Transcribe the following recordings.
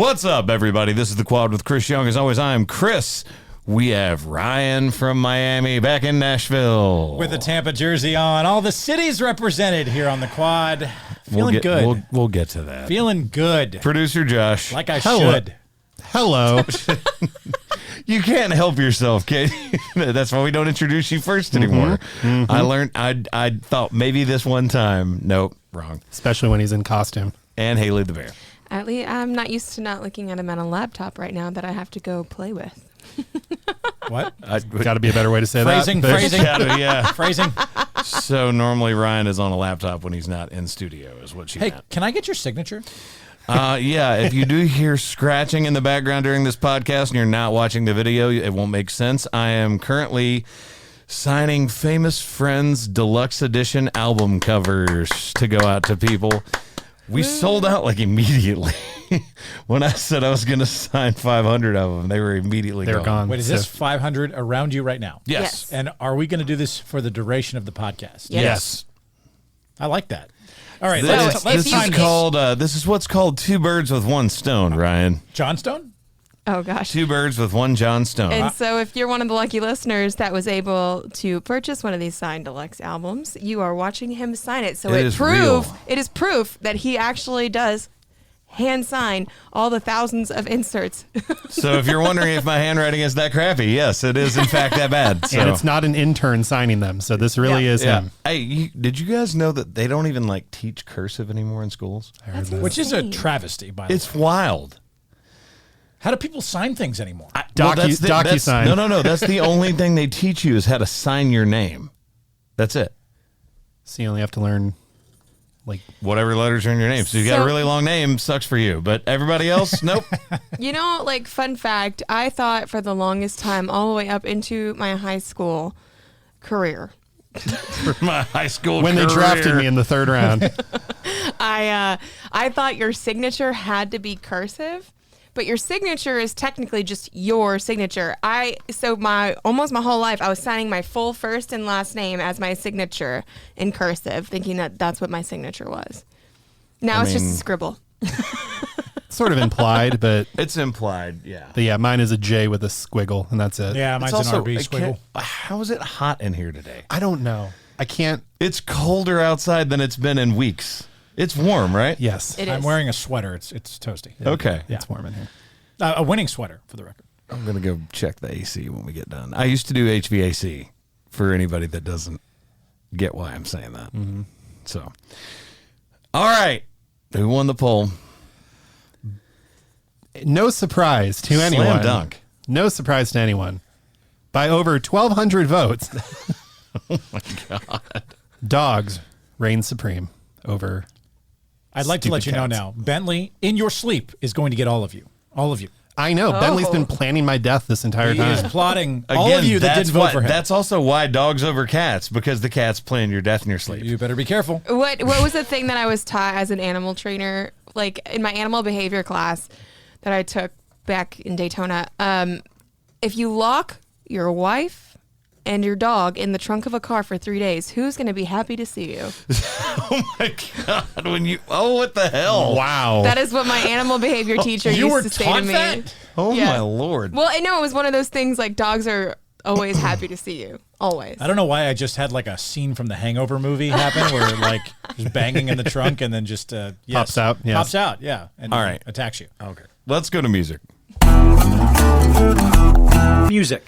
What's up, everybody? This is The Quad with Chris Young. As always, I'm Chris. We have Ryan from Miami back in Nashville. With a Tampa jersey on. All the cities represented here on The Quad. Feeling good. We'll get to that. Feeling good. Producer Josh. Like I should. Hello. You can't help yourself, kid. That's why we don't introduce you first anymore. I learned, I thought maybe this one time. Nope, wrong. Especially when he's in costume. And Haley the Bear. At least I'm not used to not looking at him on a laptop right now that I have to go play with. What? Got to be a better way to say Phrasing. that. Yeah. Phrasing. So normally Ryan is on a laptop when he's not in studio, is what she Hey, meant. can I get your signature? Yeah, if you do hear scratching in the background during this podcast and you're not watching the video, it won't make sense. I am currently signing Famous Friends Deluxe Edition album covers to go out to people. We sold out like immediately. When I said I was going to sign 500 of them, they were immediately gone. Wait, is this 500 around you right now? Yes. And are we going to do this for the duration of the podcast? Yes. I like that. All right, This let's is sign called. This is what's called two birds with one stone, Ryan. Johnstone? Oh, gosh. Two birds with one John Stone. And so if you're one of the lucky listeners that was able to purchase one of these signed deluxe albums, you are watching him sign it. So It is real. it is proof that he actually does hand sign all the thousands of inserts. So if you're wondering if my handwriting is that crappy, yes, it is in fact that bad. So. And it's not an intern signing them, so this really is him. Hey, did you guys know that they don't even like teach cursive anymore in schools? That's Which is a insane. travesty, by the way. It's wild. How do people sign things anymore? DocuSign. No. That's the only thing they teach you is how to sign your name. That's it. So you only have to learn, like, Whatever letters are in your name. So you got a So- really long name, sucks for you. But everybody else, nope. You know, like, fun fact, I thought for the longest time, all the way up into my high school career, For my high school when career. they drafted me in the third round. I thought your signature had to be cursive, but your signature is technically just your signature. Almost my whole life I was signing my full first and last name as my signature in cursive, thinking that that's what my signature was. Now it's just a scribble. Sort of implied, but It's implied, yeah. yeah, mine is a J with a squiggle, and that's it. Yeah, mine's an RB squiggle. How is it hot in here today? I don't know. I can't. It's colder outside than it's been in weeks. It's warm, right? Yes. It I'm is. wearing a sweater. It's toasty. Okay. It's warm in here. A winning sweater, for the record. I'm going to go check the AC when we get done. I used to do HVAC for anybody that doesn't get why I'm saying that. So, all right. Who won the poll? No surprise to anyone. Slam dunk. No surprise to anyone. By over 1,200 votes, Oh, my God. dogs reign supreme over. I'd like to let you Stupid know cats. now, Bentley, in your sleep, is going to get all of you. All of you. I know. Bentley's been planning my death this entire He is time. plotting all of you that didn't vote for him. That's also why dogs over cats, because the cat's playing your death in your sleep. You better be careful. What was the thing that I was taught as an animal trainer, like in my animal behavior class that I took back in Daytona? If you lock your wife and your dog in the trunk of a car for 3 days, who's going to be happy to see you? Oh, my God. What the hell? Wow. That is what my animal behavior teacher You were used to say to taught me. that? Oh, Yeah. my Lord. Well, I know it was one of those things like dogs are always happy to see you. Always. I don't know why I just had like a scene from the Hangover movie happen where like just banging in the trunk and then just Pops out, yes. Pops out, yeah. And All right. attacks you. Okay. Let's go to music. Music.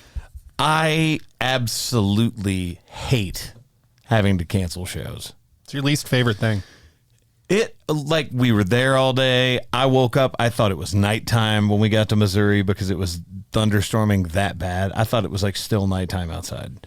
I absolutely hate having to cancel shows. It's your least favorite thing. Like, we were there all day. I woke up. I thought it was nighttime when we got to Missouri because it was thunderstorming that bad. I thought it was like still nighttime outside.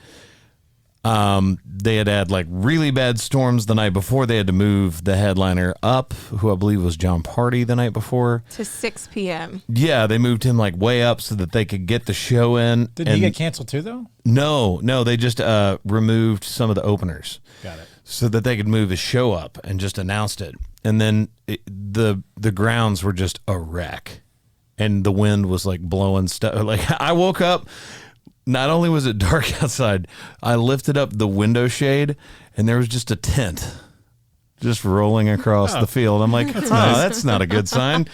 They had like really bad storms the night before. They had to move the headliner up, who I believe was John Party the night before. To 6 p.m. Yeah, they moved him like way up so that they could get the show in. Did he get canceled too, though? No, they just removed some of the openers. Got it. So that they could move his show up and just announced it. And then the grounds were just a wreck. And the wind was like blowing stuff. Like, I woke up, not only was it dark outside, I lifted up the window shade and there was just a tent just rolling across the field. I'm like, that's not a good sign.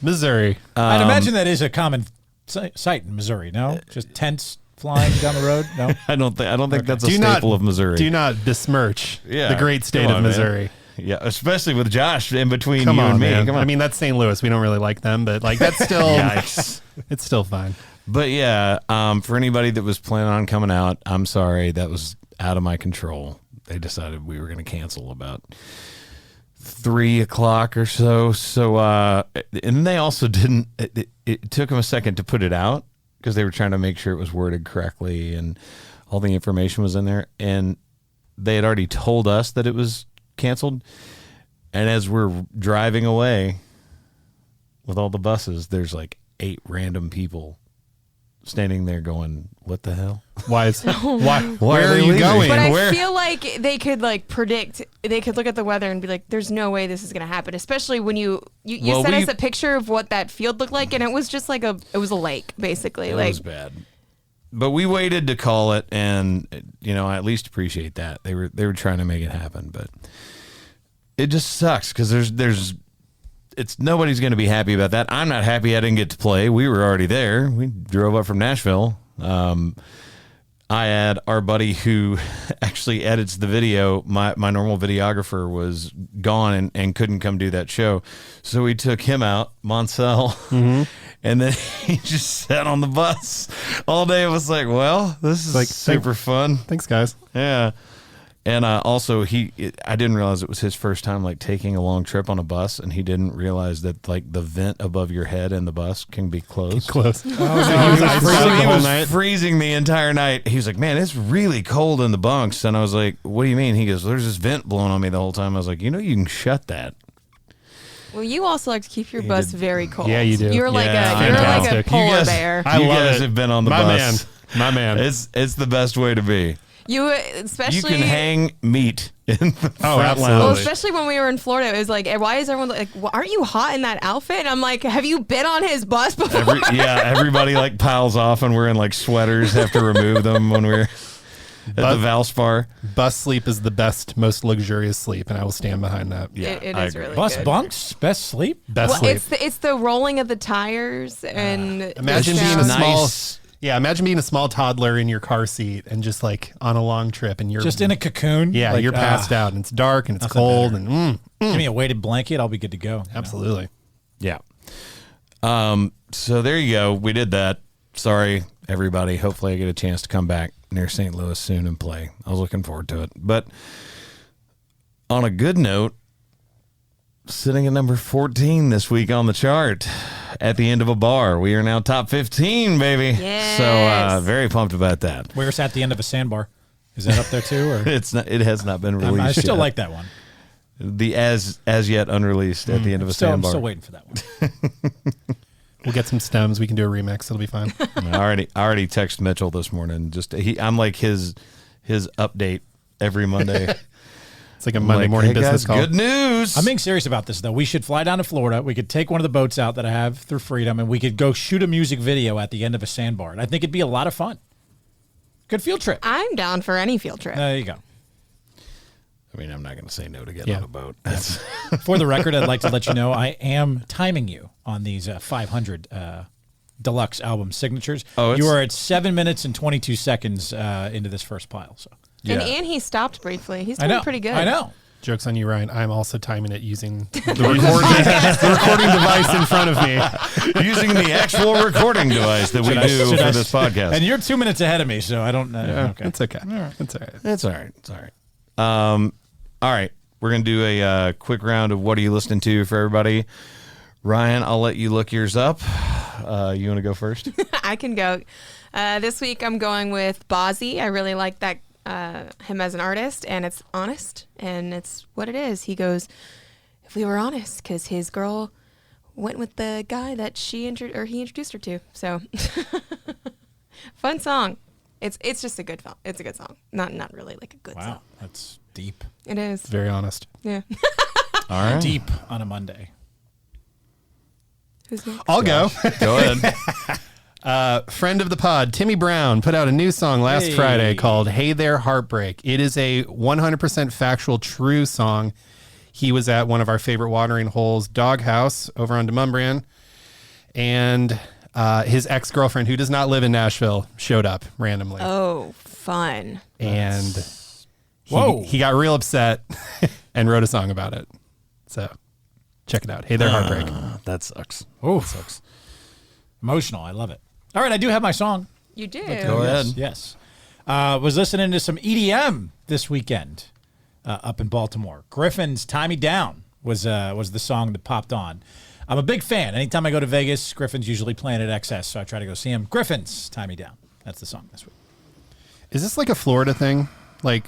Missouri. I'd imagine that is a common sight in Missouri. No, just tents flying down the road. No, I don't think that's a staple of Missouri. Do not besmirch the great state of Missouri. Man. Yeah, especially with Josh in between Come you on, and me. man. Come on. I mean, that's St. Louis. We don't really like them, but like that's still Yikes. It's still fine. But yeah, for anybody that was planning on coming out, I'm sorry, that was out of my control. They decided we were going to cancel about 3 o'clock or so. So, and they also didn't. It took them a second to put it out because they were trying to make sure it was worded correctly and all the information was in there. And they had already told us that it was canceled. And as we're driving away with all the buses, there's like 8 random people standing there going, what the hell? Why Where are you leaving? going? But I Where? feel like they could like predict. They could look at the weather and be like, "There's no way this is going to happen." Especially when you Well, sent us a picture of what that field looked like, and it was just like it was a lake basically. It like was bad. But we waited to call it, and I at least appreciate that they were trying to make it happen. But it just sucks because it's nobody's going to be happy about that. I'm not happy I didn't get to play. We were already there. We drove up from Nashville. I had our buddy who actually edits the video. My normal videographer was gone and couldn't come do that show. So we took him out, Monsell, and then he just sat on the bus all day. It was like, well, this is Like, super fun. Thanks, guys. Yeah. And also, I didn't realize it was his first time like taking a long trip on a bus, and he didn't realize that like the vent above your head in the bus can be closed. Close. He was night. freezing the entire night. He was like, "Man, it's really cold in the bunks." And I was like, "What do you mean?" He goes, "There's this vent blowing on me the whole time." I was like, "You can shut that." well, you also like to keep your bus very cold. Yeah, you do. You're like Yeah, you're like a fantastic. You polar guys- bear. I you love guys it. have been on the My bus. My man. It's the best way to be. You especially You can hang meat in the front absolutely. Well, lounge. especially when we were in Florida, it was like, why is everyone like, aren't you hot in that outfit? And I'm like, have you been on his bus before? Everybody like piles off, and we're in like sweaters. Have to remove them when we're at the Valspar. Bus sleep is the best, most luxurious sleep, and I will stand behind that. Yeah, it I is agree. really bus good. bunks, best sleep. Best Well, sleep. it's the rolling of the tires and Imagine the being a sound. small. Nice. Yeah, imagine being a small toddler in your car seat and just like on a long trip, and you're Just in a cocoon. Yeah, like, you're passed out, and it's dark, and it's nothing cold, better. and Give me a weighted blanket. I'll be good to go. absolutely. Yeah. So there you go. We did that. Sorry, everybody. Hopefully I get a chance to come back near St. Louis soon and play. I was looking forward to it. But on a good note, sitting at number 14 this week on the chart at the end of a bar. We are now top 15, baby. Yes. So very pumped about that. Where's at the end of a sandbar? Is that up there too? Or It has not been released I still yet. like that one. The as yet unreleased at the end of a I'm sandbar. still waiting for that one. We'll get some stems. We can do a remix. It'll be fine. I already texted Mitchell this morning. I'm like his update every Monday. It's like a Monday morning hey business guys, call. Good news. I'm being serious about this though. We should fly down to Florida. We could take one of the boats out that I have through Freedom, and we could go shoot a music video at the end of a sandbar. And I think it'd be a lot of fun. Good field trip. I'm down for any field trip. There you go. I mean, I'm not going to say no to get Yeah. on a boat. That's For the record, I'd like to let you know I am timing you on these 500 deluxe album signatures. Oh, you are at 7 minutes and 22 seconds into this first pile. So yeah. And he stopped briefly. He's I doing know. pretty good. I know. Joke's on you, Ryan. I'm also timing it using the recording device in front of me. using the actual recording device that we do for this podcast. And you're 2 minutes ahead of me, so I don't know. Okay. It's okay. It's all right. It's all right. It's all right. All right. We're going to do a quick round of what are you listening to for everybody. Ryan, I'll let you look yours up. You want to go first? I can go. This week I'm going with Bozzy. I really like that him as an artist, and it's honest, and it's what it is. He goes, if we were honest, because his girl went with the guy that he introduced her to. So fun song. It's just a good song. It's a good song. Not really like a good Wow, song. that's deep. It is. Very honest. Yeah. All right. Deep on a Monday. Who's next? I'll go. Go ahead. Friend of the pod, Timmy Brown, put out a new song last Friday called Hey There Heartbreak. It is a 100% factual, true song. he was at one of our favorite watering holes, Doghouse, over on Demumbrian, and his ex-girlfriend, who does not live in Nashville, showed up randomly. Oh, fun. And Whoa. he got real upset and wrote a song about it. So check it out. Hey there, Heartbreak. That sucks. Oh, sucks. Emotional. I love it. All right, I do have my song. You do. Go ahead. Yes. Was listening to some EDM this weekend up in Baltimore. Griffin's "Tie Me Down" was the song that popped on. I'm a big fan. Anytime I go to Vegas, Griffin's usually playing at XS, so I try to go see him. Griffin's "Tie Me Down." That's the song this week. Is this like a Florida thing? Like,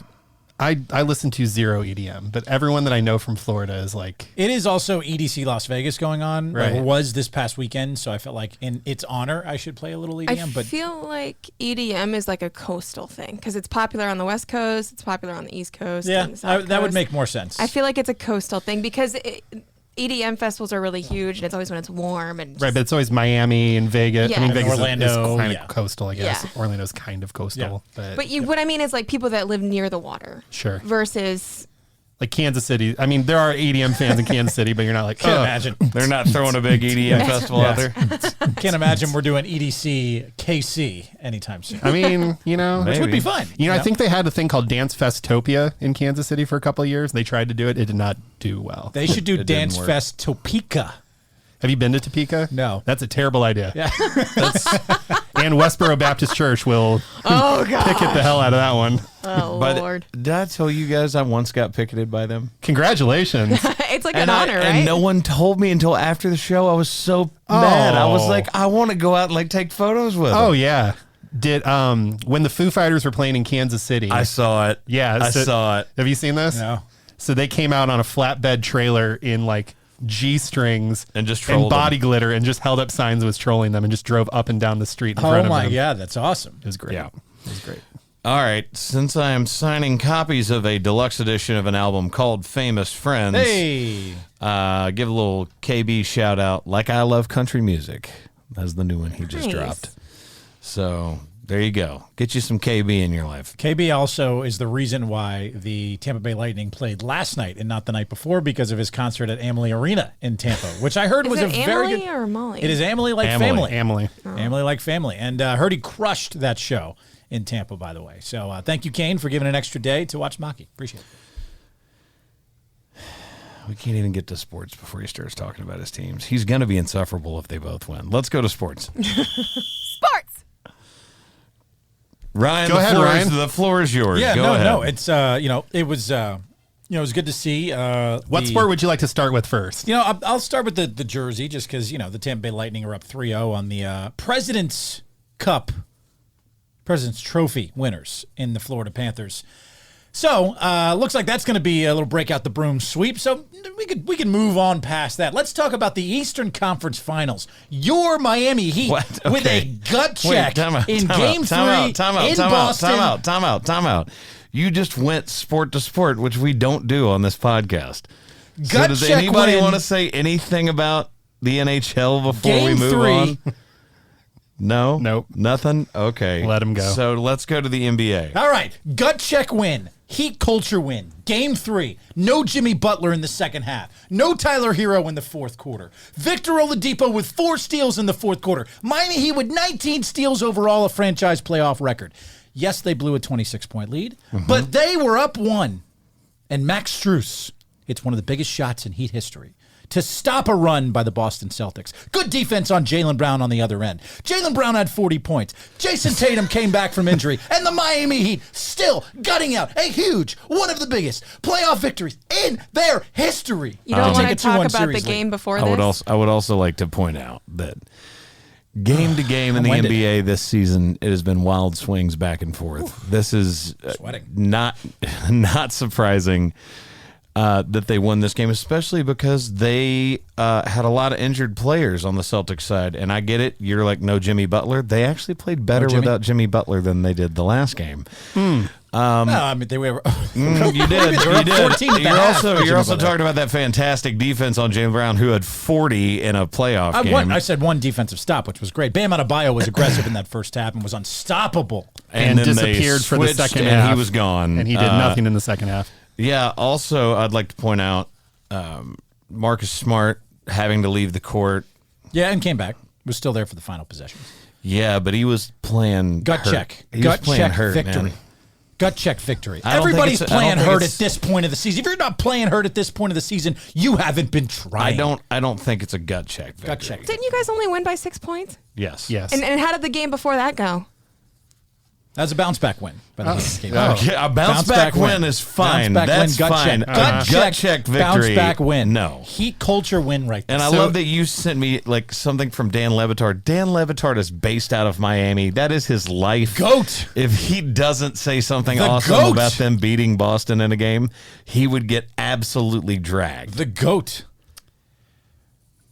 I listen to zero EDM, but everyone that I know from Florida is like... It is also EDC Las Vegas going on. Right. Like, it was this past weekend, so I felt like in its honor, I should play a little EDM. I feel like EDM is like a coastal thing because it's popular on the West Coast, it's popular on the East Coast. yeah, and the South that would Coast. make more sense. I feel like it's a coastal thing because EDM festivals are really huge, and it's always when it's warm and Right, but it's always Miami and Vegas. I mean, Yeah. Vegas Orlando, is kind yeah. of coastal, I guess. Yeah. Orlando's kind of coastal. But what I mean is like people that live near the water. Sure. Versus like Kansas City. I mean, there are EDM fans in Kansas City, but you're not like, Can't oh, imagine. They're not throwing a big EDM festival out there. Can't imagine we're doing EDC KC anytime soon. I mean, you know. Which would be maybe. fun. I think they had a thing called Dance Festopia in Kansas City for a couple of years. They tried to do it. It did not do well. They should do It didn't Dance work. Fest Topeka. Have you been to Topeka? No. That's a terrible idea. Yeah. And Westboro Baptist Church will oh god, picket the hell out of that one. oh But lord, did I tell you guys I once got picketed by them? Congratulations. it's like an honor, right? And no one told me until after the show. I was so mad. I was like, I want to go out and like take photos with them. Oh, yeah. Did when the Foo Fighters were playing in Kansas City. I saw it. Yeah. I saw it. Have you seen this? No. So they came out on a flatbed trailer in like G-strings And just and trolled body them. glitter and just held up signs that was trolling them and just drove up and down the street in front Oh of my them. God, that's awesome. It was great. Yeah. It was great. All right. Since I am signing copies of a deluxe edition of an album called Famous Friends, Hey. give a little KB shout out. Like I Love Country Music. That's the new one he just Nice. dropped. So there you go. Get you some KB in your life. KB also is the reason why the Tampa Bay Lightning played last night and not the night before because of his concert at Amalie Arena in Tampa, which I heard Is was it a very Emily good. or Molly? It is Amalie like Emily. family. Emily. Emily like family. And heard he crushed that show in Tampa, by the way. So thank you, Kane, for giving an extra day to watch Maki. Appreciate it. We can't even get to sports before he starts talking about his teams. He's going to be insufferable if they both win. Let's go to sports. Sports. Ryan, Go ahead, Ryan. The floor is yours. Yeah, Go ahead. no. It's it was it was good to see. What sport would you like to start with first? I'll start with the jersey just because the Tampa Bay Lightning are up 3-0 on the President's Cup, President's Trophy winners in the Florida Panthers. So looks like that's going to be a little break out the broom sweep. So we can move on past that. Let's talk about the Eastern Conference Finals. Your Miami Heat What? with a Okay. gut check time out, in time Game out, 3 time out, in time Boston. out, time out. You just went sport to sport, which we don't do on this podcast. So Gut does check anybody win. want to say anything about the NHL before we Game move 3. on? No? Nope. Nothing? Okay. Let 'em go. So let's go to the NBA. All right, gut check win. Heat culture win. Game 3. No Jimmy Butler in the second half. No Tyler Hero in the fourth quarter. Victor Oladipo with 4 steals in the fourth quarter. Miami Heat with 19 steals overall, a franchise playoff record. Yes, they blew a 26-point lead, but they were up 1. And Max Strus hits one of the biggest shots in Heat history to stop a run by the Boston Celtics. Good defense on Jaylen Brown on the other end. Jaylen Brown had 40 points. Jason Tatum came back from injury, and the Miami Heat still gutting out a huge, one of the biggest playoff victories in their history. You don't Take want a to talk 2-1 about the series lead. game before I this? would also like to point out that game to game in the winded. NBA this season, it has been wild swings back and forth. This is Sweating. not surprising that they won this game, especially because they had a lot of injured players on the Celtics side. And I get it. You're like, no Jimmy Butler. They actually played better Jimmy? without Jimmy Butler than they did the last game. No, I mean, they were. You did. They were up 14 at the half. You're also talking about that fantastic defense on Jaylen Brown, who had 40 in a playoff game. I said one defensive stop, which was great. Bam Adebayo was aggressive in that first half and was unstoppable. And then they disappeared for the switched second and half. he was gone. And he did nothing in the second half. Yeah, also, I'd like to point out Marcus Smart having to leave the court. Yeah, and came back. Was still there for the final possessions. Yeah, but he was playing Gut hurt. check. He Gut was playing check hurt, victory. man. Gut check victory. I don't think Everybody's it's- I don't playing think hurt it's- at this point of the season. If you're not playing hurt at this point of the season, you haven't been trying. I don't think it's a gut check. Victory. Gut check. Didn't you guys only win by 6 points? Yes. Yes. And how did the game before that go? That was a bounce back win. By the game. Okay, a bounce back win is fine. Bounce back That's win, gut fine. check. A gut check victory. Bounce back win. No. Heat culture win right there. And I So- love that you sent me like something from Dan Levitard. Dan Levitard is based out of Miami. That is his life. GOAT. If he doesn't say something The awesome GOAT. about them beating Boston in a game, he would get absolutely dragged. The GOAT.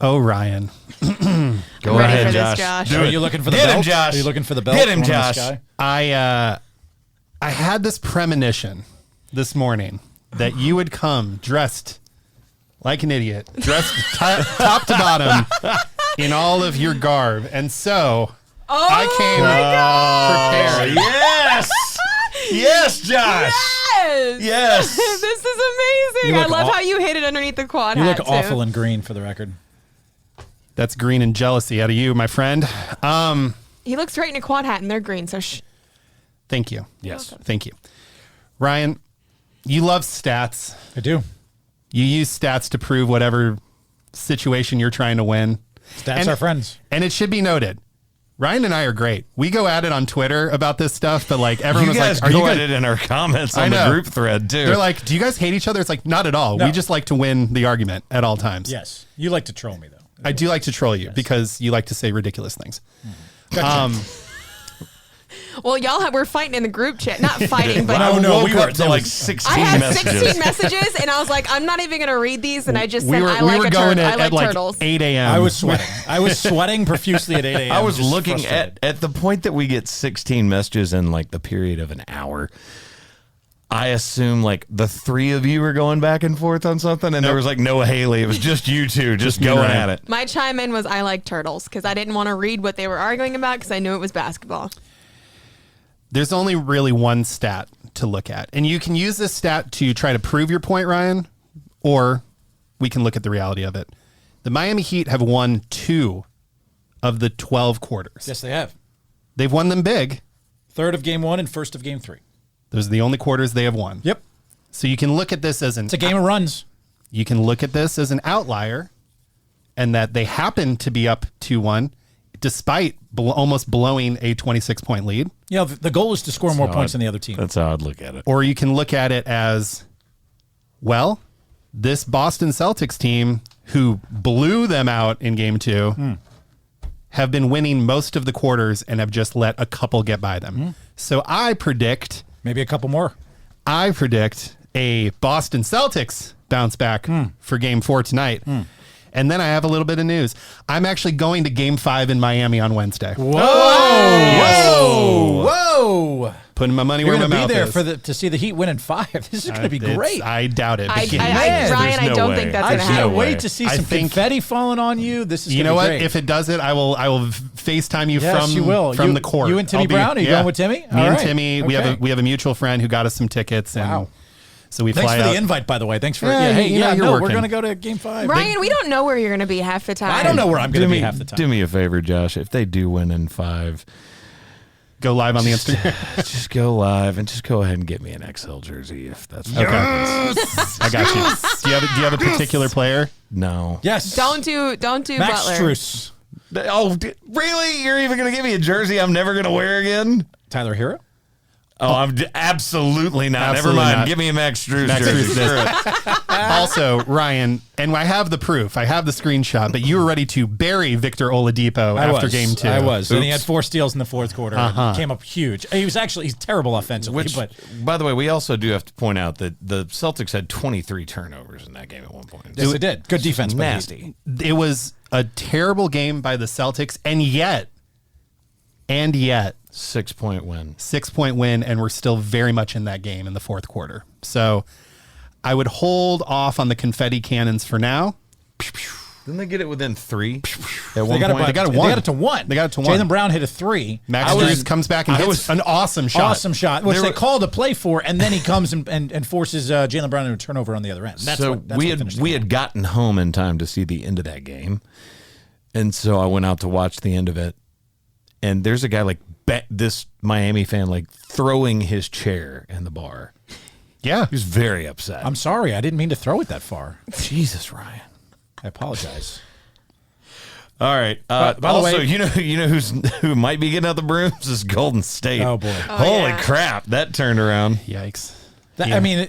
Oh, Ryan. Go I'm ready ahead, for this, Josh. Josh. Do Are it. you looking for the Get belt? him, Josh. Are you looking for the belt? Get him, from this Josh. guy? I had this premonition this morning that you would come dressed like an idiot, dressed top to bottom in all of your garb. And so I came prepared. Yes. Yes, Josh. Yes. Yes. This is amazing. You I look love aw- how you hid it underneath the quad You hat. look too. awful in green for the record. That's green and jealousy out of you, my friend. He looks great in a quad hat, and they're green. So shh. Thank you. Yes. Thank you. Ryan, you love stats. I do. You use stats to prove whatever situation you're trying to win. Stats And- are friends. And it should be noted, Ryan and I are great. We go at it on Twitter about this stuff, but like everyone You was guys like, "Are you go at guys?" it in our comments I on the know. group thread too. They're like, "Do you guys hate each other?" It's like, not at all. No. We just like to win the argument at all times. Yes. You like to troll me, though. I do like to troll you because you like to say ridiculous things. Well, y'all were fighting in the group chat. Not fighting, but I no, woke we were- up to there like was- 16 I had messages. 16 messages, and I was like, I'm not even going to read these. And I just We said, were I we like were a going turtle. I at like like turtles. 8 a.m. I was sweating. I was sweating profusely at 8 a.m. I was just looking frustrated. at the point that we get 16 messages in like the period of an hour. I assume like the three of you were going back and forth on something, and there was like no Haley. It was just you two just me and going Ryan. at it. My chime in was, I like turtles, because I didn't want to read what they were arguing about because I knew it was basketball. There's only really one stat to look at. And you can use this stat to try to prove your point, Ryan, or we can look at the reality of it. The Miami Heat have won 2 of the 12 quarters. Yes, they have. They've won them big. Third of game 1 and first of game 3. Those are the only quarters they have won. Yep. So you can look at this as It's a game of runs. you can look at this as an outlier and that they happen to be up 2-1 despite almost blowing a 26-point lead. You know, the goal is to score more how points I'd- than the other team. That's how I'd look at it. Or you can look at it as, well, this Boston Celtics team who blew them out in game 2 have been winning most of the quarters and have just let a couple get by them. So I predict Maybe a couple more. a Boston Celtics bounce back for game 4 tonight. And then I have a little bit of news. I'm actually going to game 5 in Miami on Wednesday. Whoa! Whoa! Putting my money You're where my going to mouth be there is. for to see the Heat win in 5. This is going to be It's- great. I doubt it. I, But Man, Ryan, I there's no don't way. think that's I going to can't happen. no way. wait to see I some think- confetti falling on you. This is you gonna know be what? great. If it does it, I will FaceTime you Yes, from you will. from You- the court. you and Timmy I'll be- Brown? Are you going with Timmy? Me All and right. Timmy. We Okay. have a mutual friend who got us some tickets, and Wow. so we Thanks fly for out. the invite, by the way. Thanks for Yeah, hey, you know, you're no, we're working. going to go to game 5. Ryan, we don't know where you're going to be half the time. I don't know where I'm going to be me, half the time. do me a favor, Josh. If they do win in 5, Go live on the Instagram. just go live and just go ahead and get me an XL jersey if that's what happens. I got you. Do you have a particular player? No. Yes. Don't do Max Butler. Strus. Oh, really? You're even going to give me a jersey I'm never going to wear again? Tyler Hero? Oh, absolutely not. Absolutely Never mind. not. Give me a Max Strus Max jersey. Strus. Screw it. Also, Ryan, and I have the proof. I have the screenshot, but you were ready to bury Victor Oladipo after game 2. I was. And he had Oops. 4 steals in the fourth quarter. And came up huge. He's terrible offensively, Which, but by the way, we also do have to point out that the Celtics had 23 turnovers in that game at one point. yes, it did. Good defense. by the Heat. Nasty. It was a terrible game by the Celtics, and yet, 6-point win. 6-point win, and we're still very much in that game in the fourth quarter. So I would hold off on the confetti cannons for now. Didn't they get it within 3 at They one got, point? they got it to 1. They got it to 1. Jaylen Brown hit a 3. Max Drews comes back and hits an awesome shot. Awesome shot, which they called a play for, and then he comes and forces Jaylen Brown into a turnover on the other end. That's so we had gotten home in time to see the end of that game, and so I went out to watch the end of it. And there's a guy like this Miami fan like throwing his chair in the bar. Yeah, he was very upset. I'm sorry, I didn't mean to throw it that far. Jesus, Ryan. I apologize. All right. By the also, way, you know who might be getting out the brooms is Golden State. Oh boy! Holy crap! That turned around. Yikes! I mean,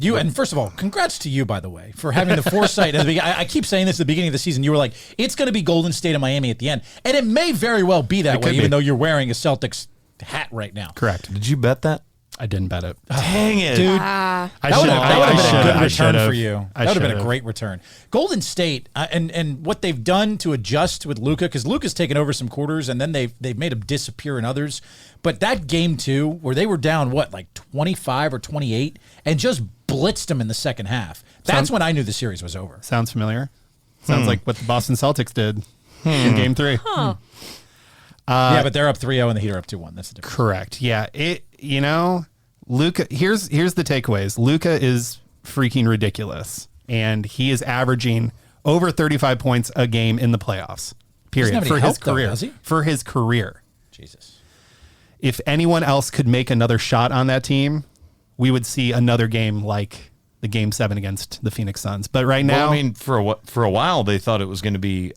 and first of all, congrats to you, by the way, for having the foresight. I keep saying this at the beginning of the season. You were like, it's going to be Golden State and Miami at the end, and it may very well be that way, even though you're wearing a Celtics hat right now. Correct. Did you bet that? I didn't bet it. Dang it, dude! I That would have been a good return should've. for you. That would have been a great return. Golden State and what they've done to adjust with Luka, because Luka's taken over some quarters and then they've made him disappear in others. But that game 2, where they were down like 25 or 28, and just blitzed them in the second half. That's when I knew the series was over. Sounds familiar. Sounds like what the Boston Celtics did in Game 3. Yeah, but they're up 3-0 and the Heat are up 2-1. That's the difference. Correct. Yeah. Luka, here's the takeaways. Luka is freaking ridiculous, and he is averaging over 35 points a game in the playoffs. Period. For his career. Does he? For his career. Jesus. If anyone else could make another shot on that team, we would see another game like the Game 7 against the Phoenix Suns. But right now, I mean, for a while they thought it was going to be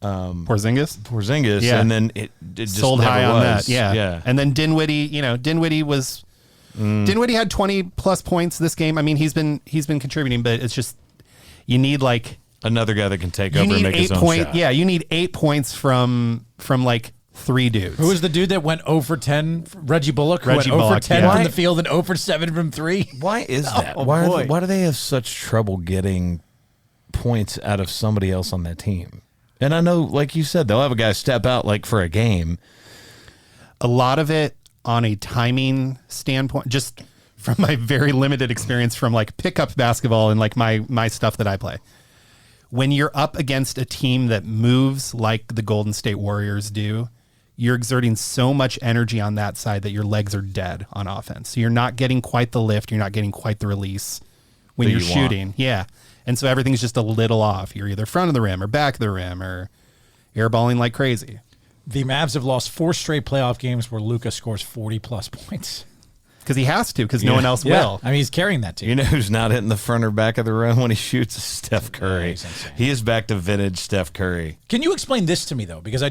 Porzingis, yeah, and then it just sold never high on was. that, yeah. And then Dinwiddie, Dinwiddie had 20 plus points this game. I mean, he's been contributing, but it's just you need like another guy that can take over and make his own shot. Yeah, you need 8 points from like 3 dudes. Who was the dude that went 0 for 10? Reggie Bullock, who went 0 for 10 from the field and 0 for 7 from 3. Why is that? Why do they have such trouble getting points out of somebody else on that team? And I know, like you said, they'll have a guy step out like for a game. A lot of it on a timing standpoint, just from my very limited experience from like pickup basketball and like my stuff that I play. When you're up against a team that moves like the Golden State Warriors do, you're exerting so much energy on that side that your legs are dead on offense. So you're not getting quite the lift. You're not getting quite the release when you're shooting. Yeah. And so everything's just a little off. You're either front of the rim or back of the rim or airballing like crazy. The Mavs have lost 4 straight playoff games where Luka scores 40-plus points. Because he has to, because no one else will. I mean, he's carrying that team. You know who's not hitting the front or back of the rim when he shoots? Is Steph Curry. Yeah, he is back to vintage Steph Curry. Can you explain this to me, though? Because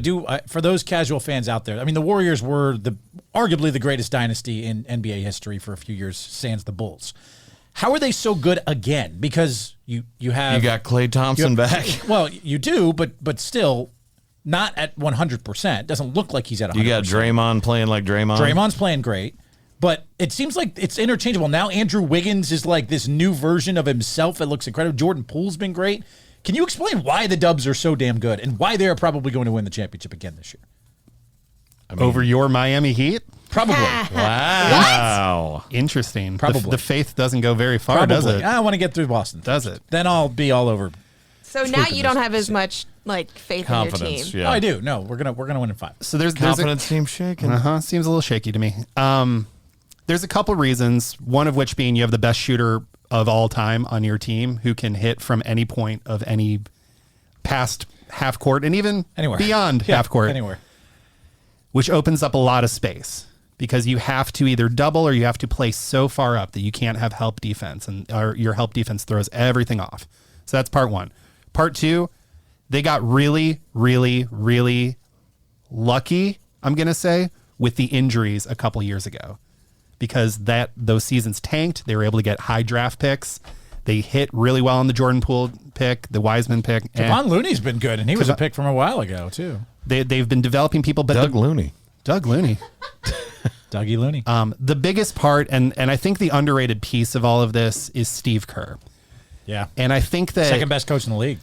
for those casual fans out there, I mean, the Warriors were arguably the greatest dynasty in NBA history for a few years, sans the Bulls. How are they so good again? Because you got Klay Thompson back. Well, you do, but still not at 100%. Doesn't look like he's at 100%. You got Draymond playing like Draymond. Draymond's playing great. But it seems like it's interchangeable. Now Andrew Wiggins is like this new version of himself. It looks incredible. Jordan Poole's been great. Can you explain why the Dubs are so damn good and why they're probably going to win the championship again this year? I mean, over your Miami Heat? Probably. Wow. Interesting. Probably. The faith doesn't go very far, does it? I want to get through Boston. Does it? Then I'll be all over. So now you don't have as much like faith Confidence, in your team. yeah. Oh, I do. No, we're gonna win in 5. So there's Confidence seems shaken. Seems a little shaky to me. There's a couple reasons, one of which being you have the best shooter of all time on your team who can hit from any point of any past half court and even Anywhere. beyond half court. Anywhere. Which opens up a lot of space because you have to either double or you have to play so far up that you can't have help defense or your help defense throws everything off. So that's part 1. Part 2, they got really, really, really lucky, I'm going to say, with the injuries a couple years ago. Because those seasons tanked. They were able to get high draft picks. They hit really well on the Jordan Poole pick, the Wiseman pick. Kevon Looney's been good, and he was a pick from a while ago, too. They've been developing people. But Doug Looney. Dougie Looney. The biggest part, and I think the underrated piece of all of this is Steve Kerr. Yeah. And I think that... Second best coach in the league.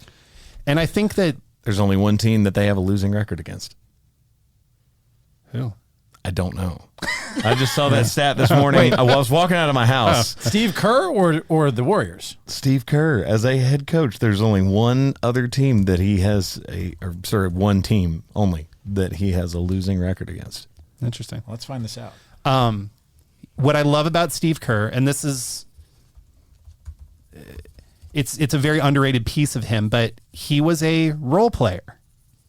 And I think that... There's only one team that they have a losing record against. Who? I don't know. I just saw that stat this morning. I was walking out of my house. Steve Kerr or the Warriors? Steve Kerr, as a head coach, there's only one other team that he has one team only that he has a losing record against. Interesting. Let's find this out. What I love about Steve Kerr, and this is, it's a very underrated piece of him, but he was a role player.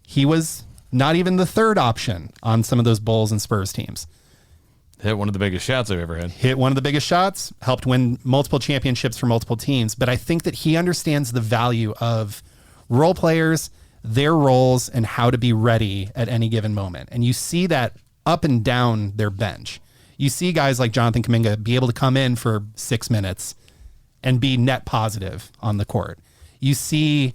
He was not even the third option on some of those Bulls and Spurs teams. Hit one of the biggest shots I've ever had. Hit one of the biggest shots, helped win multiple championships for multiple teams. But I think that he understands the value of role players, their roles, and how to be ready at any given moment. And you see that up and down their bench. You see guys like Jonathan Kuminga be able to come in for 6 minutes and be net positive on the court. You see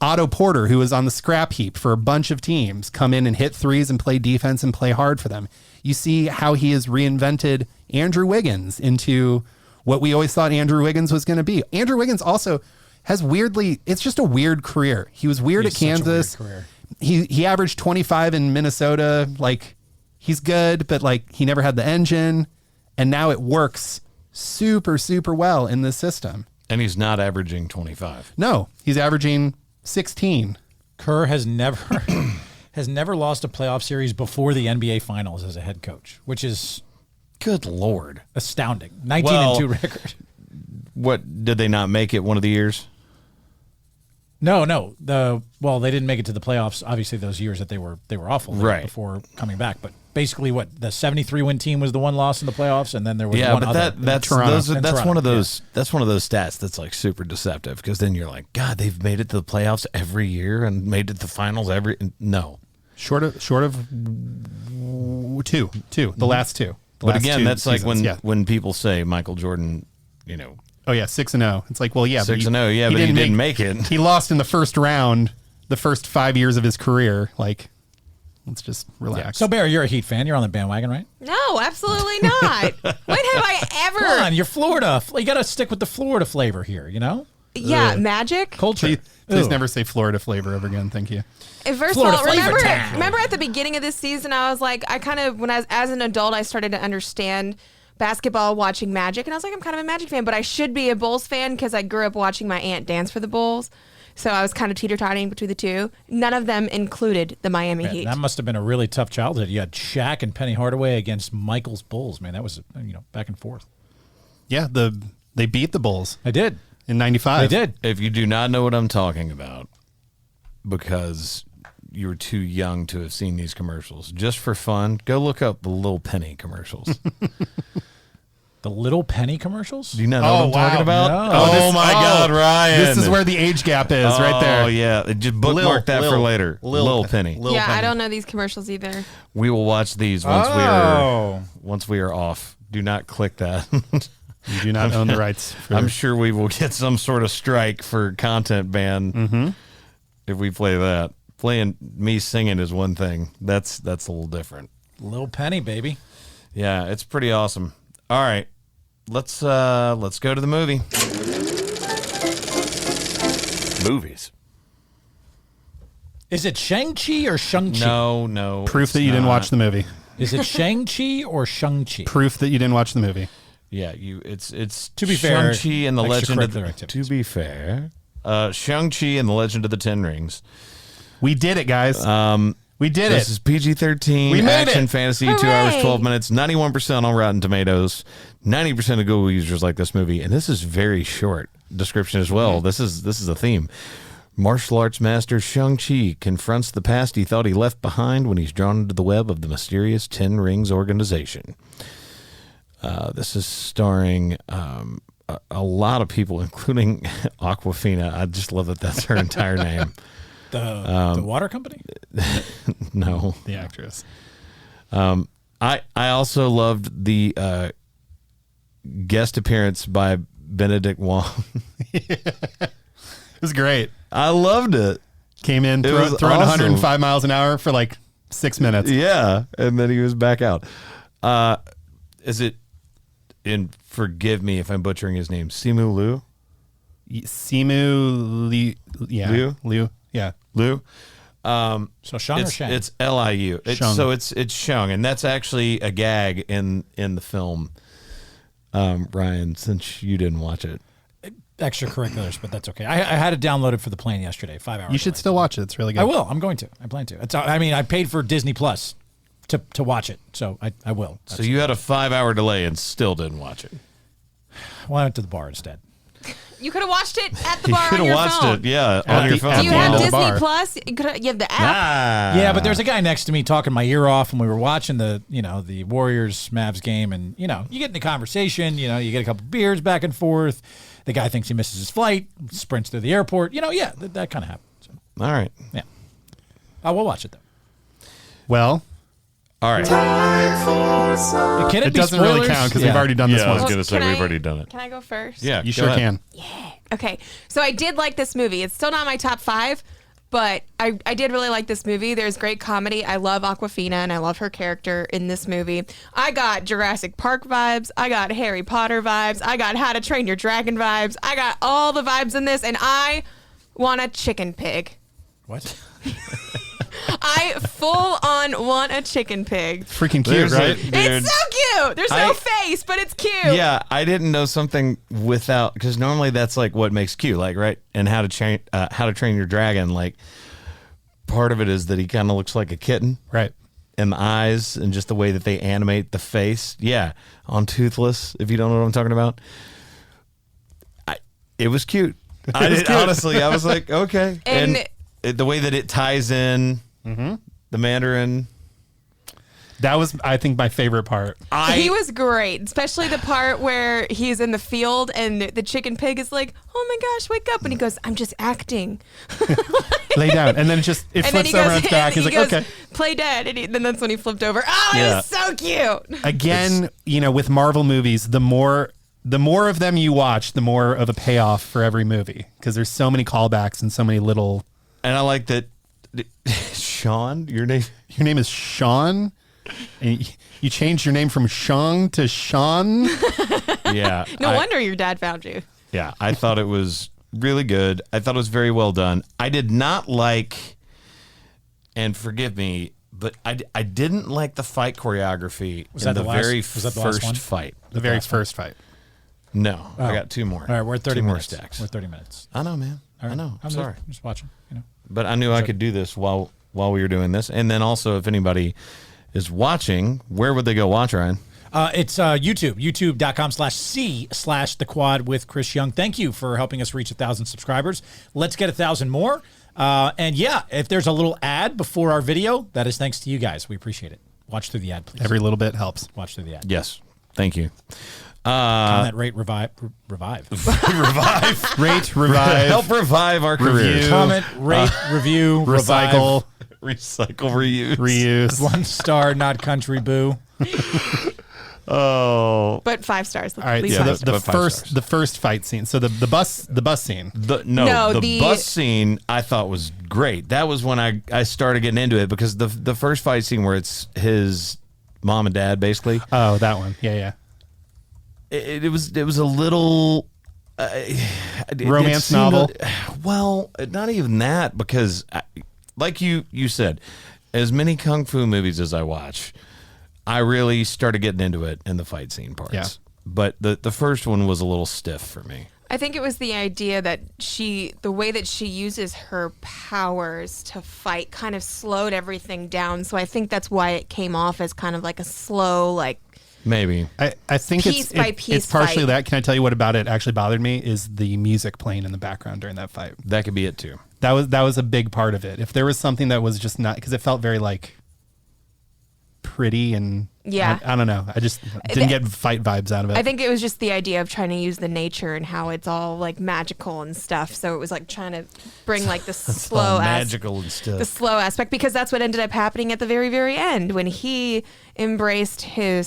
Otto Porter, who was on the scrap heap for a bunch of teams, come in and hit threes and play defense and play hard for them. You see how he has reinvented Andrew Wiggins into what we always thought Andrew Wiggins was going to be. Andrew Wiggins also has it's just a weird career. He was weird at Kansas. He averaged 25 in Minnesota. Like, he's good, but like he never had the engine. And now it works super, super well in this system. And he's not averaging 25. No, he's averaging 16. Kerr has never lost a playoff series before the NBA Finals as a head coach, which is good Lord, astounding. 19-2 record. What did they not make it one of the years? No. They didn't make it to the playoffs. Obviously, those years that they were awful right before coming back. But basically, the 73-win team was the one loss in the playoffs, and then there was one other. That's one of those stats that's like super deceptive, because then you're like, God, they've made it to the playoffs every year and made it to the finals no. Short of two, the last two. But again, that's seasons, like when people say Michael Jordan, oh yeah, 6-0. It's like, well, yeah, 6-0, yeah, but he didn't make it. He lost in the first round, the first 5 years of his career. Like, let's just relax. Yeah. So, Barry, you're a Heat fan. You're on the bandwagon, right? No, absolutely not. When have I ever? Come on, you're Florida. You got to stick with the Florida flavor here, Yeah, Magic. Culture. Please never say Florida flavor ever again. Thank you. And first Florida of all, flavor town. remember at the beginning of this season, I was like, as an adult, I started to understand basketball watching Magic, and I was like, I'm kind of a Magic fan, but I should be a Bulls fan because I grew up watching my aunt dance for the Bulls. So I was kind of teeter-tottering between the two. None of them included the Miami Heat. That must have been a really tough childhood. You had Shaq and Penny Hardaway against Michael's Bulls. Man, that was back and forth. Yeah, they beat the Bulls. They did. In 95. They did. If you do not know what I'm talking about, because you were too young to have seen these commercials, just for fun, go look up the Little Penny commercials. The Little Penny commercials? Do you not know what I'm talking about? No. My God, Ryan. This is where the age gap is, right there. Oh, yeah. Just bookmark that for later. Little Penny. Yeah, I don't know these commercials either. We will watch these once we are off. Do not click that. You do not own the rights. I'm sure we will get some sort of strike for content ban if we play that. Playing me singing is one thing. That's a little different. Little Penny, baby. Yeah, it's pretty awesome. All right, let's go to the movie. Movies. Is it Shang-Chi or Shang-Chi? No. Proof that you didn't watch the movie. Is it Shang-Chi or Shang-Chi? Proof that you didn't watch the movie. Yeah, it's to be fair, Shang-Chi and the Legend of the activities. To be fair, Shang-Chi and the Legend of the Ten Rings. We did it, guys. We did it. This is PG-13 We made action it. fantasy, Hooray. 2 hours, 12 minutes, 91% on Rotten Tomatoes, 90% of Google users like this movie, and this is very short description as well. This is a theme. Martial arts master Shang-Chi confronts the past he thought he left behind when he's drawn into the web of the mysterious Ten Rings organization. This is starring a lot of people, including Aquafina. I just love that that's her entire name. The water company? No. The actress. I also loved the guest appearance by Benedict Wong. It was great. I loved it. Came in, throwing was awesome. 105 miles an hour for like 6 minutes. Yeah, and then he was back out. Is it, and forgive me if I'm butchering his name, Simu Liu? Simu Liu. Yeah. Liu? Liu. Yeah. Liu? So Shang or Shang? It's Liu. Shang. So it's Shang, and that's actually a gag in the film. Ryan, since you didn't watch it, extracurriculars, but that's okay. I had it downloaded for the plane yesterday, 5 hours. You should delay. still watch it. It's really good. I will. I'm going to. I plan to. I paid for Disney Plus to watch it, so I will. So you had a 5-hour delay and still didn't watch it. Well, I went to the bar instead. You could have watched it at the You bar could on have your watched phone. it, yeah, At on your the- phone. at Do you the have end of the Disney bar. Plus? You have the app. Yeah, but there's a guy next to me talking my ear off, and we were watching the Warriors Mavs game, and you get in the conversation. You get a couple beers back and forth. The guy thinks he misses his flight, sprints through the airport. That kind of happens. So, All right. yeah, I will watch it though. Well, All right. Can it be doesn't really spoilers? count because Yeah. we've already done this Yeah, I was once. gonna say Can we've I- already done it. Can I go first? Yeah, You go sure ahead. can. Okay. So I did like this movie. It's still not my top 5, but I did really like this movie. There's great comedy. I love Awkwafina and I love her character in this movie. I got Jurassic Park vibes. I got Harry Potter vibes. I got How to Train Your Dragon vibes. I got all the vibes in this, and I want a chicken pig. What? I full on want a chicken pig. Freaking cute, There's right? Dude, It's so cute. There's no I- face, but it's cute. Yeah, I didn't know something without, because normally that's like what makes cute, like, right? And How to Train Your Dragon, like, part of it is that he kind of looks like a kitten, Right. and the eyes and just the way that they animate the face. Yeah, on Toothless, if you don't know what I'm talking about. It was cute. Honestly, I was like, okay. And the way that it ties in the Mandarin. That was, I think, my favorite part. He was great, especially the part where he's in the field and the chicken pig is like, "Oh my gosh, wake up!" and he goes, "I'm just acting." Lay down. And then it And then flips he over goes, on its back. He's he like, goes, okay. "Play dead," and then that's when he flipped over. Oh, it Yeah. was so cute. Again, with Marvel movies, the more of them you watch, the more of a payoff for every movie because there's so many callbacks and so many little. And I like that. Sean, your name? Your name is Sean, and you changed your name from Shang to Sean. Yeah. No wonder your dad found you. Yeah, I thought it was really good. I thought it was very well done. I did not like, and forgive me, but I didn't like the fight choreography Was in that the the last- very was that the last first one? fight. The very first fight. No, I got 2 more. All right, we're at 30 2 more minutes. stacks. We're at 30 minutes. I know, man. All right. I know. I'm Sorry. just watching. But I knew I could do this while we were doing this. And then also, if anybody is watching, where would they go watch, Ryan? It's YouTube, youtube.com/C/The Quad with Chris Young. Thank you for helping us reach 1,000 subscribers. Let's get 1,000 more. And yeah, if there's a little ad before our video, that is thanks to you guys. We appreciate it. Watch through the ad, please. Every little bit helps. Watch through the ad. Yes. Thank you. Comment, rate, revive. Revive. Rate, revive, Help revive our careers. Review. Comment, rate, review, recycle, Recycle, reuse. reuse. 1 star, not country boo. Oh. But 5 stars. All right, Please, so Yeah, 5 the stars. but 5 stars. the first fight scene. So the bus scene. No, the the- bus scene I thought was great. That was when I started getting into it because the first fight scene where it's his mom and dad basically. Oh, that one. Yeah. It was a little Romance novel? Well, not even that because like you said, as many kung fu movies as I watch, I really started getting into it in the fight scene parts. Yeah. But the first one was a little stiff for me. I think it was the idea that the way that she uses her powers to fight kind of slowed everything down. So I think that's why it came off as kind of like a slow, like, Maybe. I think Piece by piece it's partially fight. that. Can I tell you what about it actually bothered me? Is the music playing in the background during that fight. That could be it too. That was a big part of it. If there was something that was just not, because it felt very like pretty and Yeah. I don't know. I just didn't get fight vibes out of it. I think it was just the idea of trying to use the nature and how it's all like magical and stuff. So it was like trying to bring like the slow magical and stuff. the slow aspect, because that's what ended up happening at the very, very end when he embraced through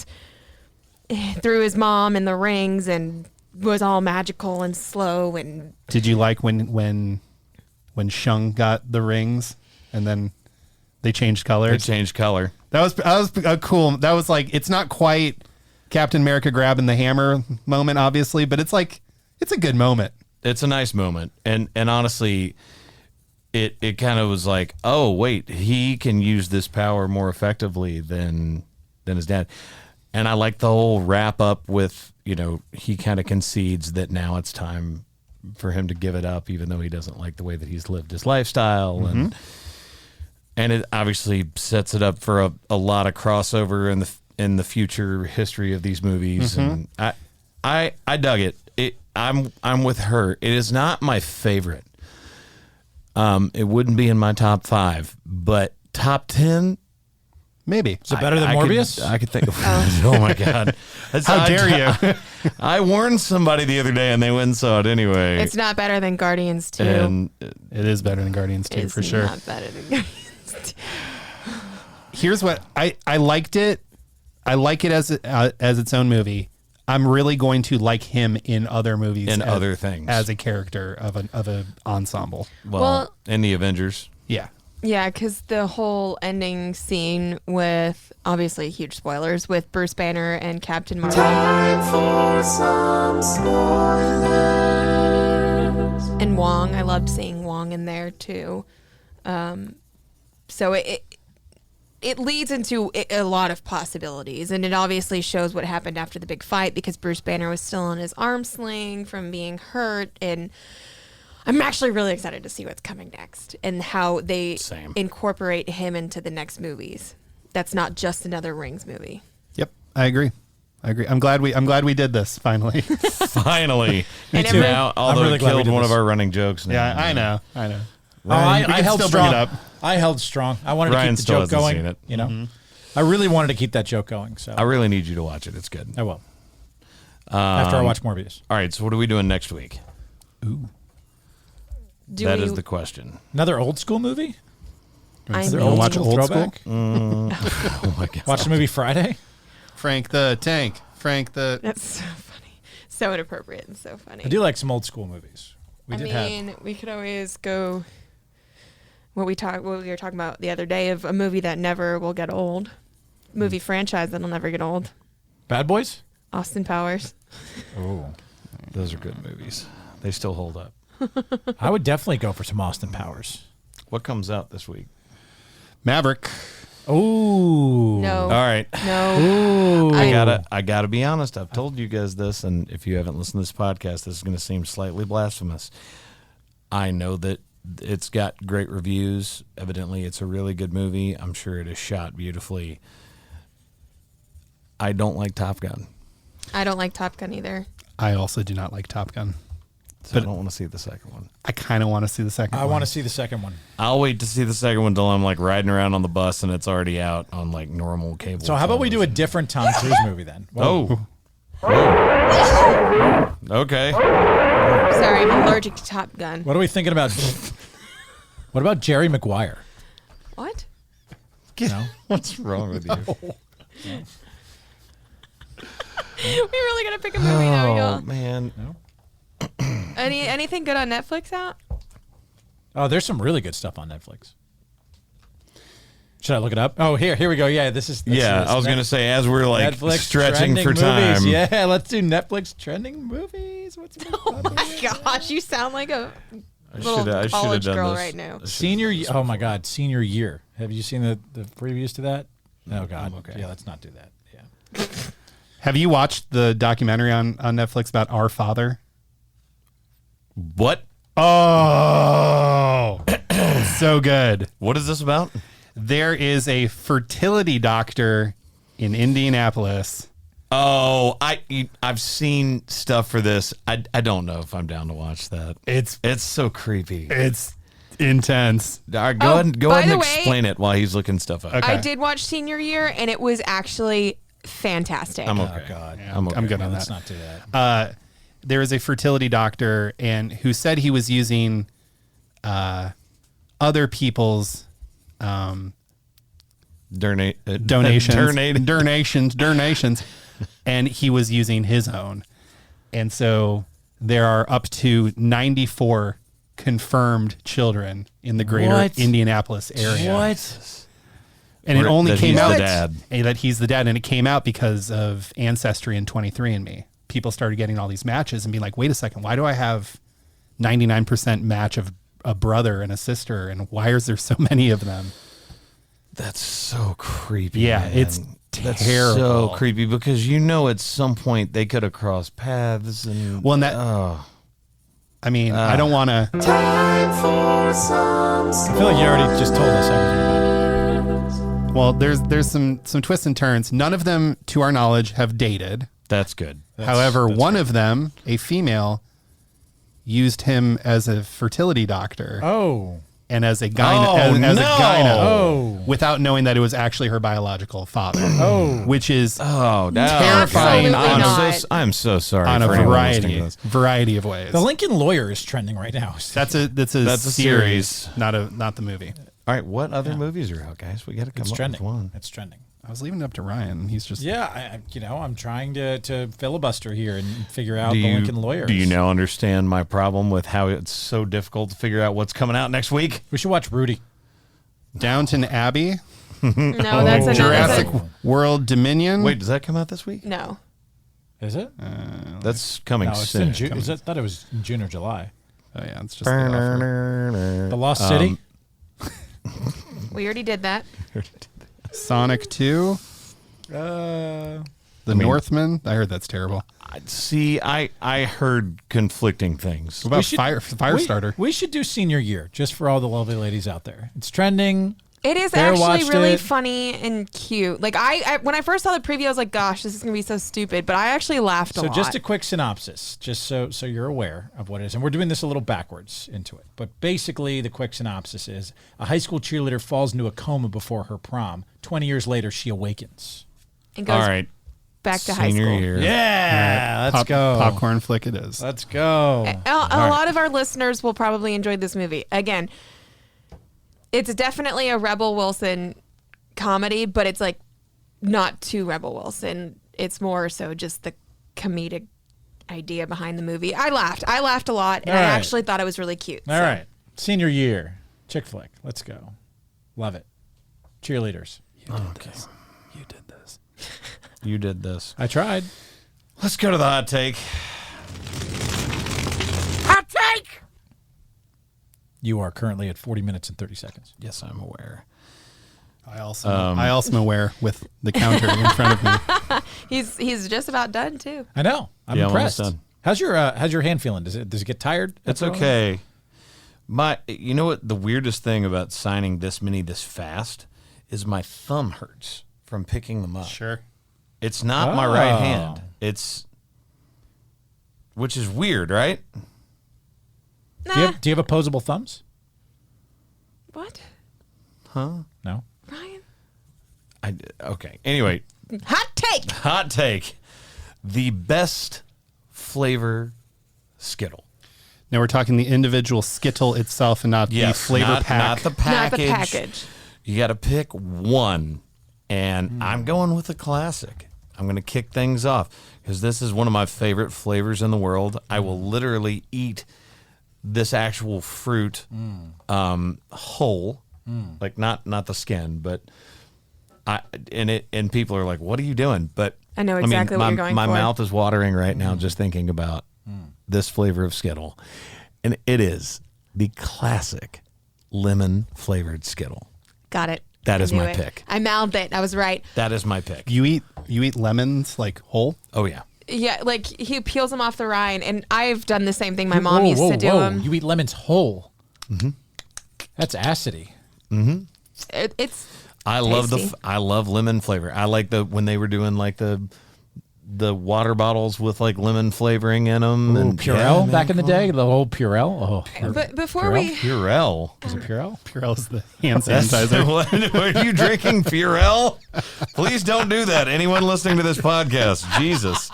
his mom in the rings and was all magical and slow. And Did you like when Shang got the rings and then they changed It colors? changed color. That was cool. That was like, it's not quite Captain America grabbing the hammer moment, obviously, but it's like, it's a good moment. It's a nice moment, and honestly, it kind of was like, oh wait, he can use this power more effectively than his dad. And I like the whole wrap up with, he kind of concedes that now it's time for him to give it up, even though he doesn't like the way that he's lived his lifestyle. Mm-hmm. And it obviously sets it up for a lot of crossover in the future history of these movies. Mm-hmm. And I dug it. I'm with her. It is not my favorite. It wouldn't be in my top 5, but top 10. Maybe. Is it better than Morbius? I could think of. Oh my god! How dare you? I warned somebody the other day, and they went and saw it anyway. It's not better than Guardians 2. And It is better than Guardians 2 It's for sure. not better than Guardians 2. Here's what I liked it. I like it as its own movie. I'm really going to like him in other movies in other things as a character of an ensemble. well, in the Avengers. Yeah. Yeah, because the whole ending scene with, obviously huge spoilers, with Bruce Banner and Captain Marvel. And Wong. I loved seeing Wong in there too. So it leads into a lot of possibilities, and it obviously shows what happened after the big fight, because Bruce Banner was still in his arm sling from being hurt, and I'm actually really excited to see what's coming next and how they incorporate him into the next movies. That's not just another Rings movie. Yep, I agree. I'm glad we did this finally. Finally. Me too. Now, although really it glad we killed did one this. of our running jokes. Now. Yeah, I know. Oh, I can held still bring strong. it up. I held strong. I wanted Ryan to keep the still joke hasn't going. seen it. You know, I really wanted to keep that joke going. So I really need you to watch it. It's good. I will. After I watch Morbius. All right, so what are we doing next week? That is we- the question. Another old school movie? I Another know. old watch school old throwback? Oh my god! Watch the movie Friday? Frank the Tank. Frank the. That's so funny. So inappropriate and so funny. I do like some old school movies. I mean, we could always go what we were talking about the other day of a movie that never will get old. Movie franchise that'll never get old. Bad Boys? Austin Powers. Oh. Those are good movies. They still hold up. I would definitely go for some Austin Powers. What comes out this week? Maverick. Oh. No. All right. No. I gotta be honest. I've told you guys this, and if you haven't listened to this podcast, this is going to seem slightly blasphemous. I know that it's got great reviews. Evidently, it's a really good movie. I'm sure it is shot beautifully. I don't like Top Gun, I don't like Top Gun either. I also do not like Top Gun. so I don't want to see the second one. I kind of want to see the second I one. want to see the second one. I'll wait to see the second one until I'm like riding around on the bus and it's already out on like normal cable. So how about we do a television. different Tom Cruise movie then? Oh. Okay. Sorry, I'm allergic to Top Gun. What are we thinking about? What about Jerry Maguire? What? No? What's wrong with you? We really gonna pick a movie now, Oh y'all. man. Anything good on Netflix out? Oh, there's some really good stuff on Netflix. Should I look it up? Oh, here we go. Yeah, this is. Yeah, I was going to say, as we're like Netflix stretching trending for time. movies. Yeah, let's do Netflix trending movies. What's Oh my gosh, you sound like a I little should've college done girl this. right now. Senior? Oh my God, Senior Year. Have you seen the previews to that? Oh God. okay. Yeah, let's not do that. Yeah. Have you watched the documentary on Netflix about Our Father? What? Oh, so good. What is this about? There is a fertility doctor in Indianapolis. Oh, I've seen stuff for this. I don't know if I'm down to watch that. It's so creepy. it's intense. All right, go ahead by and the way- explain it while he's looking stuff up. Okay. I did watch Senior Year, and it was actually fantastic. I'm okay. Oh God. I'm okay. I'm good on Let's that. not do that. There is a fertility doctor and who said he was using other people's donations, and he was using his own. And so there are up to 94 confirmed children in the greater What? Indianapolis area. What? And it only That came he's out the dad. that he's the dad, and it came out because of Ancestry and 23andMe. People started getting all these matches and being like, "Wait a second, why do I have 99% match of a brother and a sister, and why is there so many of them? That's so creepy. Yeah, man. it's That's terrible. so creepy because at some point they could have crossed paths and Well, and that I mean, I don't want to. I feel like you already just told us everything about it. Well, there's some twists and turns. None of them, to our knowledge, have dated. that's good. However, one of them, a female, used him as a fertility doctor Oh. and as a Oh, gyno without knowing that it was actually her biological father. Which is Oh, terrifying Absolutely not. I'm so sorry on a for anyone listening to this. variety of ways. The Lincoln Lawyer is trending right now. That's a series. not the movie. All right, what other movies are out, guys? We got to come It's up trending. with one. It's trending. I was leaving it up to Ryan. He's just Yeah, I'm trying to filibuster here and figure out Do the you, Lincoln Lawyer. do you now understand my problem with how it's so difficult to figure out what's coming out next week? We should watch Rudy. Downton Abbey, No, that's another. Jurassic World Dominion. Wait, does that come out this week? No. Is it? That's coming No, it's soon. in June. I thought it was in June or July. Oh yeah, it's just the offer. The Lost City. We already did that. Sonic 2, The Northman. I heard that's terrible. See, I heard conflicting things. What about should- Firestarter? We should do senior year just for all the lovely ladies out there. It's trending. It is Bear actually watched really it. funny and cute. Like I when I first saw the preview, I was like, "Gosh, this is gonna be so stupid." But I actually laughed a So lot. just a quick synopsis, just so you're aware of what it is. And we're doing this a little backwards into it. But basically, the quick synopsis is a high school cheerleader falls into a coma before her prom. 20 years later, she awakens. and goes All right, back to high senior school. year. Yeah, let's go. Popcorn flick it is. Let's go. A lot of our listeners will probably enjoy this movie. Again, it's definitely a Rebel Wilson comedy, but it's like not too Rebel Wilson. It's more so just the comedic idea behind the movie. I laughed a lot, and All I right. actually thought it was really cute. All right. Senior year. Chick flick. Let's go. Love it. Cheerleaders. Okay. You did this. You did this. I tried. Let's go to the hot take. You are currently at 40 minutes and 30 seconds. Yes, I'm aware. I also am aware with the counter in front of me. He's just about done too. I know. I'm Yeah, I'm almost impressed. done. How's your hand feeling? Does it get tired? It's after all okay. You know what? The weirdest thing about signing this many this fast is my thumb hurts from picking them up. Sure. It's not my right Oh. hand. Which is weird, right? that? Do you have opposable thumbs? What? No. Ryan? Okay. Anyway, Hot take. hot take. The best flavor Skittle. Now we're talking the individual Skittle itself and not the flavor not, pack. Not the package. Not the package. You got to pick one. And I'm going with a classic. I'm going to kick things off because this is one of my favorite flavors in the world. I will literally eat this actual fruit whole, like not the skin, but and people are like, "What are you doing?" But I know exactly what you're going my for. mouth is watering right now just thinking about this flavor of Skittle, and it is the classic lemon flavored Skittle. Got it. That I is knew my it. pick. I mouthed it. I was right. That is my pick. You eat lemons like whole? Oh yeah. Yeah, like he peels them off the rind, and I've done the same thing. My mom used to do them. You eat lemons whole. Mm-hmm. That's acidy. It's I love tasty. I love lemon flavor. I like when they were doing like the water bottles with like lemon flavoring in them and Purell back in the day, the whole Purell. Oh, But before Purell? we, Purell. is it Purell? Purell's the hand That's, sanitizer. what, are you drinking Purell? Please don't do that. Anyone listening to this podcast, Jesus.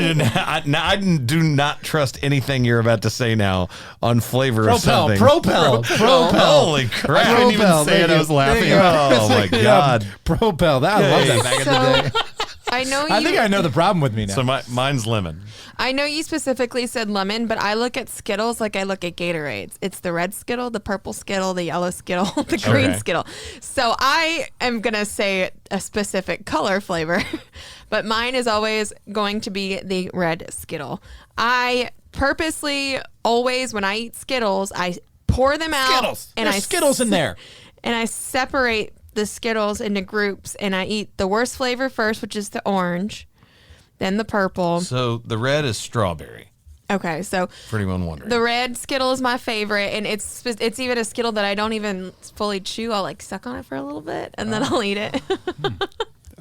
I do not trust anything you're about to say now on flavor of something. Propel. Holy crap! I didn't even say it. I was laughing. Oh my God! Propel. I love that back in the day. I know I think you. I know the problem with me now. So mine's lemon. I know you specifically said lemon, but I look at Skittles like I look at Gatorades. It's the red Skittle, the purple Skittle, the yellow Skittle, the green Okay. Skittle. So I am gonna say a specific color flavor, but mine is always going to be the red Skittle. I purposely always, when I eat Skittles, I pour them out. Skittles. And There's Skittles in there. And I separate the Skittles into groups, and I eat the worst flavor first, which is the orange, then the purple. So the red is strawberry. Okay, so For anyone wondering. the red Skittle is my favorite, and it's even a Skittle that I don't even fully chew. I'll like suck on it for a little bit, and then I'll eat it.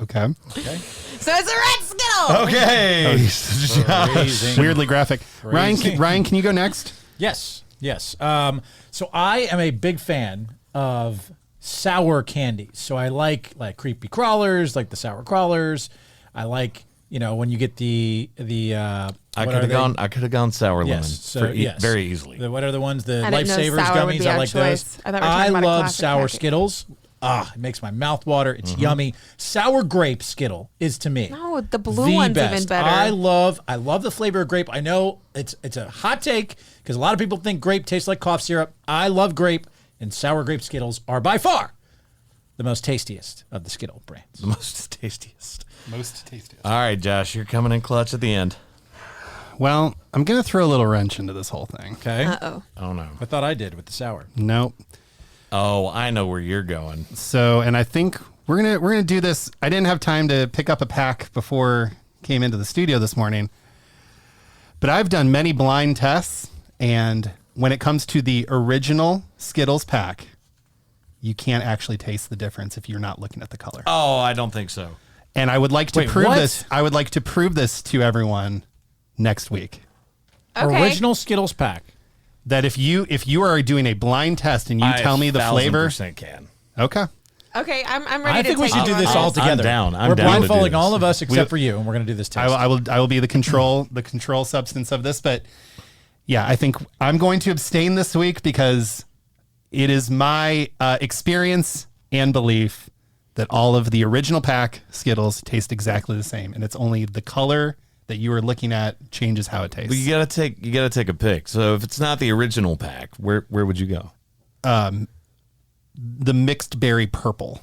Okay. So it's a red Skittle. Okay. Amazing. Weirdly graphic. Ryan, Crazy. can you go next? Yes. So I am a big fan of sour candies. So I like creepy crawlers, like the sour crawlers. I like, when you get the I could have gone sour lemon very easily. What are the ones? The I didn't know Lifesavers sour would gummies. be I our like choice. those. I thought we were talking about a love classic sour package. Skittles. It makes my mouth water. It's yummy. Sour grape Skittle is to me. No, the blue one's best. even better. I love the flavor of grape. I know it's a hot take because a lot of people think grape tastes like cough syrup. I love grape, and sour grape Skittles are by far the most tastiest of the Skittle brands. The most tastiest. Most tastiest. All right, Josh, you're coming in clutch at the end. Well, I'm going to throw a little wrench into this whole thing. Okay. Uh-oh. Oh, no. I thought I did with the sour. Nope. Oh, I know where you're going. So, and I think we're gonna do this. I didn't have time to pick up a pack before came into the studio this morning, but I've done many blind tests, and when it comes to the original Skittles pack, you can't actually taste the difference if you're not looking at the color. Oh, I don't think so. And I would like to Wait, prove what? this. I would like to prove this to everyone next week. Okay. Original Skittles pack. That if you are doing a blind test and you tell me the flavor, 1000% can. okay. Okay, I'm ready I to think we take should you do on this this. all together. down. I'm We're down to do blindfolding this. all of us except for you, and we're going to do this test. I will be the control substance of this, but yeah, I think I'm going to abstain this week because it is my experience and belief that all of the original pack Skittles taste exactly the same, and it's only the color that you are looking at changes how it tastes. But you gotta take a pick. So if it's not the original pack, where would you go? The mixed berry purple.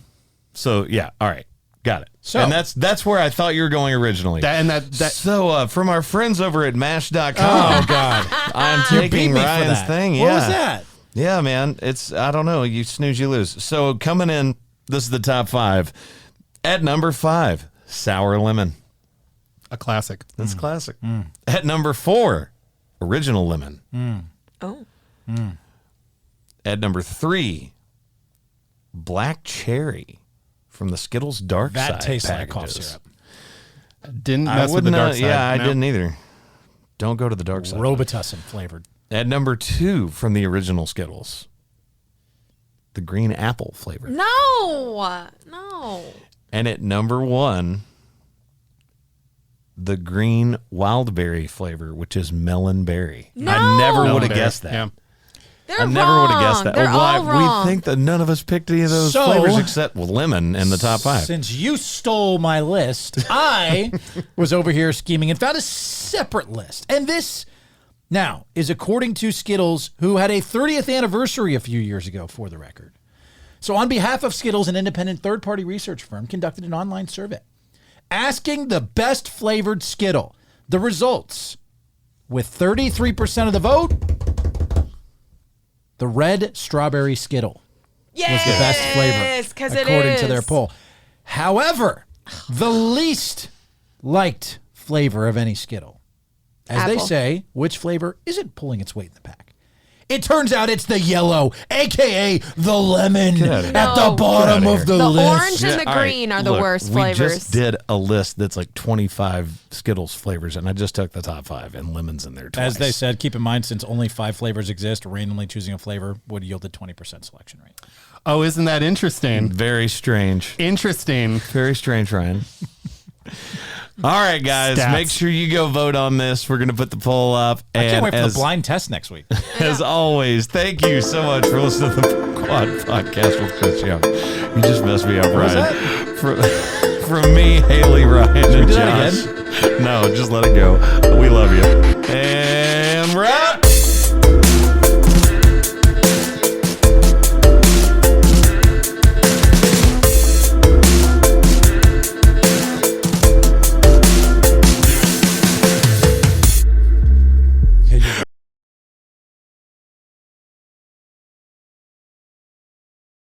So yeah, all right, got it. So- and that's where I thought you were going originally. That So from our friends over at Mash.com, Oh God! I'm You beat taking me for Ryan's that. thing. What Yeah. was that? Yeah, man. It's I don't know. You snooze, you lose. So coming in, this is the top 5. At number 5, sour lemon. a classic. That's classic. At number 4, original lemon. Oh. At number 3, black cherry from the Skittles Dark Side That tastes like cough packages. syrup. Didn't I mess with the wouldn't. dark side. Yeah, I No. didn't either. Don't go to the dark side. Robitussin flavored. At number 2 from the original Skittles, the green apple flavor. No. And at number 1, the green wild berry flavor, which is melon berry. No. I never would have Berry. guessed that. Yeah. They're I never would have guessed that. They're why? all wrong. We think that none of us picked any of those So- flavors except lemon in the top 5. Since you stole my list, I was over here scheming and found a separate list. And this now is according to Skittles, who had a 30th anniversary a few years ago, for the record. So on behalf of Skittles, an independent third-party research firm conducted an online survey asking the best flavored Skittle. The results, with 33% of the vote, the red strawberry Skittle Yes, was the best flavor, because it according is. to their poll. However, the least liked flavor of any Skittle, as they Apple. say, which flavor isn't pulling its weight in the pack? It turns out it's the yellow, a.k.a. the lemon, Get outta here. at the No. bottom Get outta of the The list. orange and the All right, green are the look, worst We flavors. just did a list that's like 25 Skittles flavors, and I just took the top 5, and lemons in there twice. As they said, keep in mind, since only 5 flavors exist, randomly choosing a flavor would yield a 20% selection rate. Oh, isn't that interesting? Very strange. Interesting. Very strange, Ryan. All right, guys, Stats. make sure you go vote on this. We're going to put the poll up. I can't and wait for as, the blind test next week. As always, thank you so much for listening to the Quad Podcast with Chris Young. You just messed me up, was Ryan. From me, Haley, Ryan, and do that Josh. No, just let it go. We love you. And Ryan.